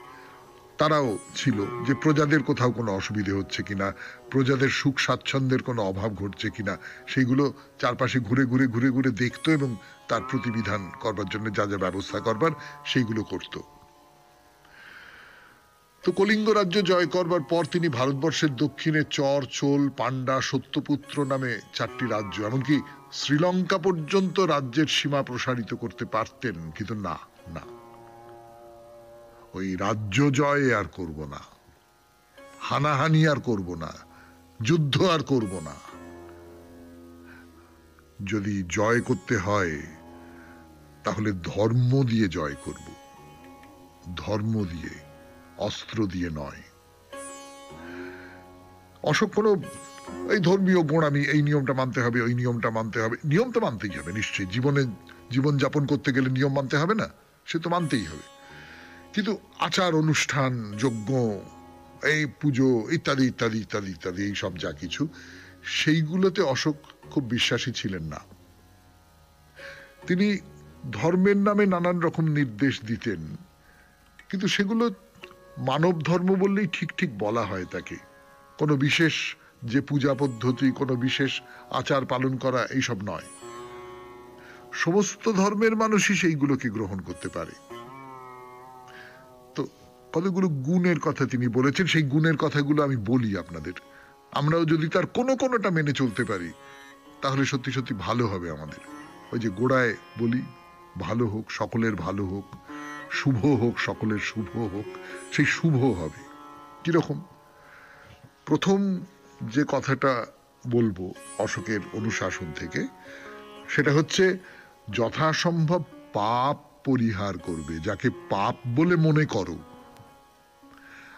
তারাও ছিল যে প্রজাদের কোথাও কোনো অসুবিধে হচ্ছে কিনা, প্রজাদের সুখ স্বাচ্ছন্দ্যের কোনো অভাব ঘটছে কিনা, সেইগুলো চারপাশে ঘুরে ঘুরে ঘুরে ঘুরে দেখতো এবং তার প্রতিবিধান করবার জন্য যা যা ব্যবস্থা করবার সেইগুলো করত। তো কলিঙ্গ রাজ্য জয় করবার পর তিনি ভারতবর্ষের দক্ষিণে চর, চোল, পান্ডা, সত্যপুত্র নামে 4টি রাজ্য, এমনকি শ্রীলঙ্কা পর্যন্ত রাজ্যের সীমা প্রসারিত করতে পারতেন, কিন্তু না, না, ওই রাজ্য জয় আর করব না, হানাহানি আর করব না, যুদ্ধ আর করব না। যদি জয় করতে হয় তাহলে ধর্ম দিয়ে জয় করব, ধর্ম দিয়ে, অস্ত্র দিয়ে নয়। অশোক কোনো এই ধর্মীয় গোঁড়ামি, এই নিয়মটা মানতে হবে, ওই নিয়মটা মানতে হবে, নিয়ম তো মানতেই হবে নিশ্চয়ই, জীবন যাপন করতে গেলে নিয়ম মানতে হবে না, সে তো মানতেই হবে, কিন্তু আচার অনুষ্ঠান, যজ্ঞ, এই পুজো ইত্যাদি ইত্যাদি ইত্যাদি ইত্যাদি এই সব যা কিছু, সেইগুলোতে অশোক খুব বিশ্বাসী ছিলেন না। তিনি ধর্মের নামে নানান রকম নির্দেশ দিতেন, কিন্তু সেগুলো মানব ধর্ম বললেই ঠিক ঠিক বলা হয় তাকে। কোনো বিশেষ যে পূজা পদ্ধতি, কোনো বিশেষ আচার পালন করা, এইসব নয়। সমস্ত ধর্মের মানুষই সেইগুলোকে গ্রহণ করতে পারে। তো কতগুলো গুণের কথা তিনি বলেছেন, সেই গুণের কথাগুলো আমি বলি আপনাদের। আমরাও যদি তার কোনোটা মেনে চলতে পারি তাহলে সত্যি সত্যি ভালো হবে আমাদের। ওই যে গোড়ায় বলি, ভালো হোক, সকলের ভালো হোক, শুভ হোক, সকলের শুভ হোক, সেই শুভ হবে। কিরকম? প্রথম যে কথাটা বলবো অশোকের অনুশাসন থেকে, সেটা হচ্ছে যথাসম্ভব পাপ পরিহার করবে। যাকে পাপ বলে মনে করো,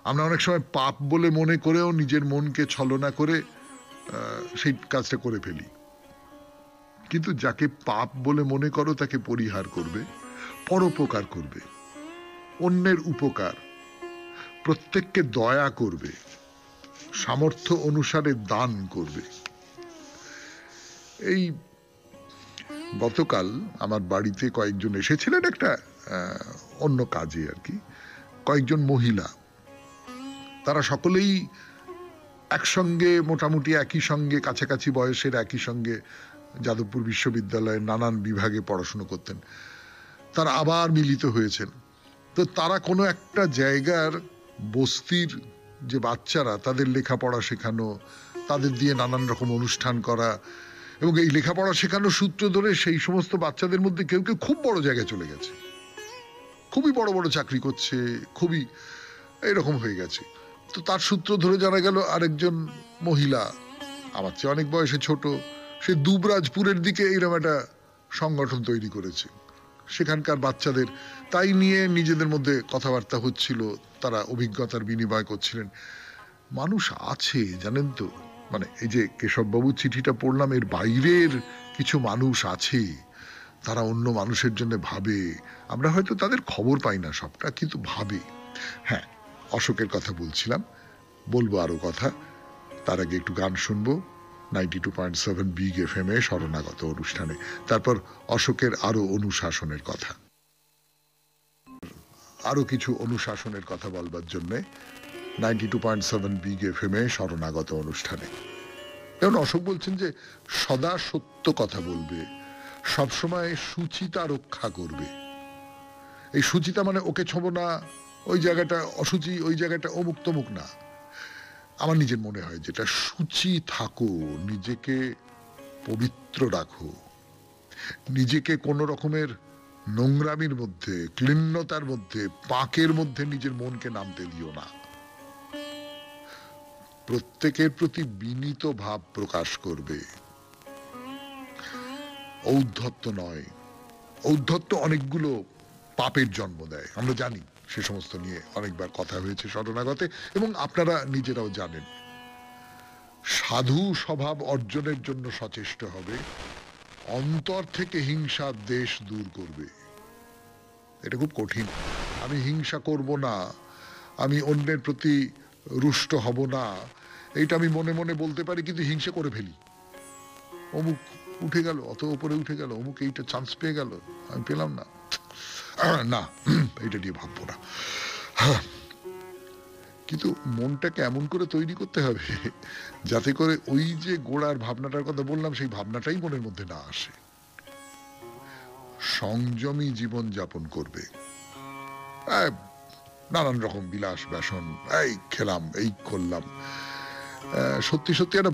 আমরা অনেক সময় পাপ বলে মনে করেও নিজের মনকে ছলনা করে সেই কাজটা করে ফেলি, কিন্তু যাকে পাপ বলে মনে করো তাকে পরিহার করবে, পরোপকার করবে, অন্যের উপকার, প্রত্যেককে দয়া করবে, সামর্থ্য অনুসারে দান করবে। এই গতকাল আমার বাড়িতে কয়েকজন এসেছিলেন একটা অন্য কাজে আর কি, কয়েকজন মহিলা, তারা সকলেই একসঙ্গে মোটামুটি একই সঙ্গে কাছাকাছি বয়সের, একই সঙ্গে যাদবপুর বিশ্ববিদ্যালয়ের নানান বিভাগে পড়াশুনো করতেন। তারা আবার মিলিত হয়েছেন। তো তারা কোনো একটা জায়গার বস্তির যে বাচ্চারা, তাদের লেখাপড়া শেখানো, তাদের দিয়ে নানান রকম অনুষ্ঠান করা, এবং এই লেখাপড়া শেখানোর সূত্র ধরে সেই সমস্ত বাচ্চাদের মধ্যে কেউ কেউ খুব বড় জায়গায় চলে গেছে, খুবই বড় বড় চাকরি করছে, খুবই এরকম হয়ে গেছে। তো তার সূত্র ধরে জানা গেল আরেকজন মহিলা, আমার চেয়ে অনেক বয়সে ছোট, সে দুবরাজপুরের দিকে এইরকম একটা সংগঠন তৈরি করেছে। সেখানকার বাচ্চাদের তাই নিয়ে নিজেদের মধ্যে কথাবার্তা হচ্ছিল, তারা অভিজ্ঞতার বিনিময় করছিলেন। মানুষ আছে জানেন তো, মানে এই যে কেশববাবুর চিঠিটা পড়লাম, এর বাইরের কিছু মানুষ আছে, তারা অন্য মানুষের জন্য ভাবে। আমরা হয়তো তাদের খবর পাই না সবটা, কিন্তু ভাবে। হ্যাঁ, অশোকের কথা বলছিলাম, বলবো আরো কথা, তার আগে একটু গান শুনবো 92.7 বিগ FM এ শরণাগত অনুষ্ঠানে, তারপর অশোকের আরো অনুশাসনের কথা, আরো কিছু অনুশাসনের কথা বলবার জন্য 92.7 বিগ FM এ শরণাগত অনুষ্ঠানে। যেমন অশোক বলছেন যে সদা সত্য কথা বলবে, সবসময় সুচিতা রক্ষা করবে। এই সুচিতা মানে ওকে ছোবো না, ওই জায়গাটা অসুচি, ওই জায়গাটা অমুক তমুক না। আমার নিজের মনে হয় যেটা সুচি থাকো, নিজেকে পবিত্র রাখো, নিজেকে কোনো রকমের নোংরামির মধ্যে, ক্লিন্নতার মধ্যে, পাকের মধ্যে নিজের মনকে নামতে দিও না। প্রত্যেকের প্রতি বিনীত ভাব প্রকাশ করবে, ঔদ্ধত্য নয়। ঔদ্ধত্য অনেকগুলো পাপের জন্ম দেয়, আমরা জানি, সে সমস্ত নিয়ে অনেকবার কথা হয়েছে শরণাগতে, এবং আপনারা নিজেরাও জানেন। সাধু স্বভাব অর্জনের জন্য সচেষ্ট হবে, অন্তর থেকে হিংসা দেশ দূর করবে। এটা খুব কঠিন। আমি হিংসা করব না, আমি অন্যের প্রতি রুষ্ট হব না, এইটা আমি মনে মনে বলতে পারি, কিন্তু হিংসা করে ফেলি। অমুক উঠে গেল, অত উপরে উঠে গেল, অমুক এইটা চান্স পেয়ে গেল, আমি পেলাম না, না এইটা নিয়ে ভাববো না। কিন্তু মনটাকে এমন করে তৈরি করতে হবে যাতে করে ওই যে গোড়ার ভাবনাটার কথা বললাম সেই ভাবনাটাই মনের মধ্যে না আসে। সংযমী জীবন যাপন করবে। আহ, নানান রকম বিলাস ব্যাসন, এই খেলাম, এই করলাম। সত্যি সত্যি একটা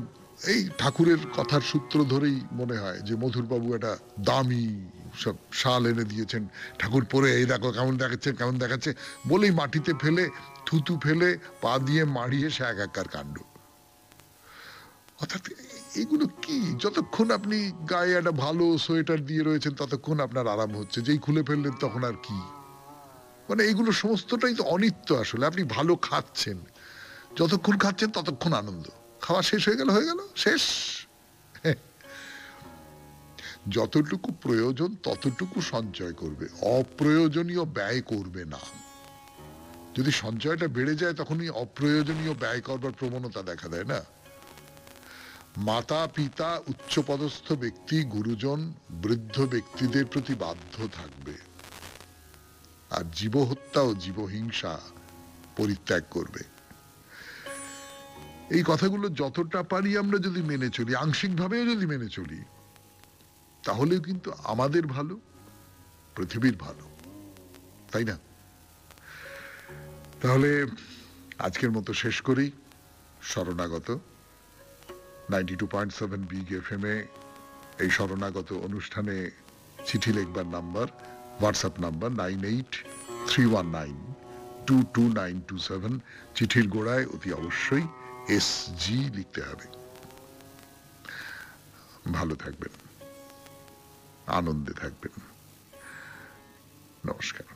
এই ঠাকুরের কথার সূত্র ধরেই মনে হয় যে মধুরবাবু একটা দামি সব শাল এনে দিয়েছেন, ঠাকুর পরে এই দেখো কেমন দেখাচ্ছে কেমন দেখাচ্ছে বলেই মাটিতে ফেলে থুতু ফেলে পা দিয়ে মারিয়ে সে একাকার কাণ্ড। অর্থাৎ এগুলো কি, যতক্ষণ আপনি গায়ে একটা ভালো সোয়েটার দিয়ে রয়েছেন ততক্ষণ আপনার আরাম হচ্ছে, যেই খুলে ফেললেন তখন আর কি। মানে এগুলো সমস্তটাই তো অনিত্য। আসলে আপনি ভালো খাচ্ছেন, যতক্ষণ খাচ্ছেন ততক্ষণ আনন্দ, খাওয়া শেষ হয়ে গেল শেষ। যতটুকু প্রয়োজন ততটুকু সঞ্চয় করবে, অপ্রয়োজনীয় ব্যয় করবে না। যদি সঞ্চয়টা বেড়ে যায় তখনই অপ্রয়োজনীয় ব্যয় করবার প্রবণতা দেখা দেয় না। মাতা পিতা উচ্চপদস্থ ব্যক্তি গুরুজন বৃদ্ধ ব্যক্তিদের প্রতি বাধ্য থাকবে, আর জীবহত্যা ও জীবহিংসা পরিত্যাগ করবে। এই কথাগুলো যতটা পারি আমরা যদি মেনে চলি, আংশিকভাবেও যদি মেনে চলি, তাহলেও কিন্তু আমাদের ভালো, পৃথিবীর ভালো, তাই না? তাহলে আজকের মতো শেষ করি। শরণাগত 92.7 বিগ এফএম এ এই শরণাগত অনুষ্ঠানে চিঠি লিখবার নাম্বার, হোয়াটসঅ্যাপ নাম্বার 9831922927। চিঠির গোড়ায় অতি অবশ্যই SG লিখতে হবে। ভালো থাকবেন, আনন্দে থাকবেন। নমস্কার।